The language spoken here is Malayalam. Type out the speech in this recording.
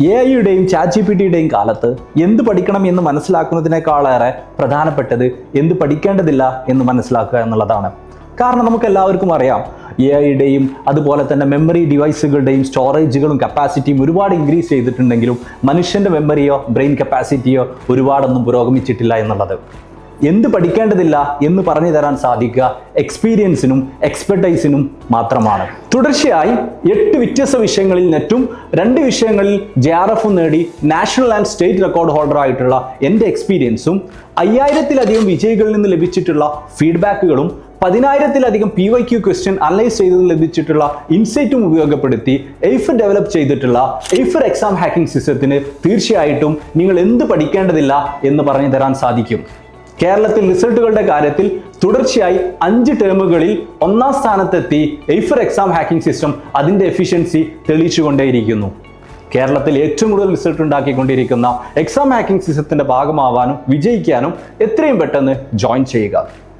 AI-യുടെയും ChatGPT-യുടെയും കാലത്ത് എന്ത് പഠിക്കണം എന്ന് മനസ്സിലാക്കുന്നതിനേക്കാളേറെ പ്രധാനപ്പെട്ടത് എന്ത് പഠിക്കേണ്ടതില്ല എന്ന് മനസ്സിലാക്കുക എന്നുള്ളതാണ്. കാരണം നമുക്ക് എല്ലാവർക്കും അറിയാം, AI-യുടെയും അതുപോലെ തന്നെ മെമ്മറി ഡിവൈസുകളുടെയും സ്റ്റോറേജുകളും കപ്പാസിറ്റിയും ഒരുപാട് ഇൻക്രീസ് ചെയ്തിട്ടുണ്ടെങ്കിലും മനുഷ്യൻ്റെ മെമ്മറിയോ ബ്രെയിൻ കപ്പാസിറ്റിയോ ഒരുപാടൊന്നും പുരോഗമിച്ചിട്ടില്ല എന്നുള്ളത്. എന്ത് പഠിക്കേണ്ടതില്ല എന്ന് പറഞ്ഞു തരാൻ സാധിക്കുക എക്സ്പീരിയൻസിനും എക്സ്പെർട്ടൈസിനും മാത്രമാണ്. തുടർച്ചയായി 8 വ്യത്യസ്ത വിഷയങ്ങളിൽ നെറ്റും 2 വിഷയങ്ങളിൽ JRF നേടി national and state record holder ആയിട്ടുള്ള എൻ്റെ എക്സ്പീരിയൻസും 5000-ലധികം വിജയികളിൽ നിന്ന് ലഭിച്ചിട്ടുള്ള ഫീഡ്ബാക്കുകളും 10,000-ലധികം PYQ ക്വസ്റ്റ്യൻ അനലൈസ് ചെയ്ത് ലഭിച്ചിട്ടുള്ള ഇൻസൈറ്റും ഉപയോഗപ്പെടുത്തി എയ്ഫർ ഡെവലപ്പ് ചെയ്തിട്ടുള്ള എയ്ഫർ എക്സാം ഹാക്കിംഗ് സിസ്റ്റത്തിന് തീർച്ചയായിട്ടും നിങ്ങൾ എന്ത് പഠിക്കേണ്ടതില്ല എന്ന് പറഞ്ഞു തരാൻ സാധിക്കും. കേരളത്തിൽ റിസൾട്ടുകളുടെ കാര്യത്തിൽ തുടർച്ചയായി 5 ടേമുകളിൽ 1ാം സ്ഥാനത്തെത്തി എയ്ഫർ എക്സാം ഹാക്കിംഗ് സിസ്റ്റം അതിൻ്റെ എഫിഷ്യൻസി തെളിയിച്ചുകൊണ്ടേയിരിക്കുന്നു. കേരളത്തിൽ ഏറ്റവും കൂടുതൽ റിസൾട്ട് ഉണ്ടാക്കിക്കൊണ്ടിരിക്കുന്ന എക്സാം ഹാക്കിംഗ് സിസ്റ്റത്തിൻ്റെ ഭാഗമാവാനും വിജയിക്കാനും എത്രയും പെട്ടെന്ന് ജോയിൻ ചെയ്യുക.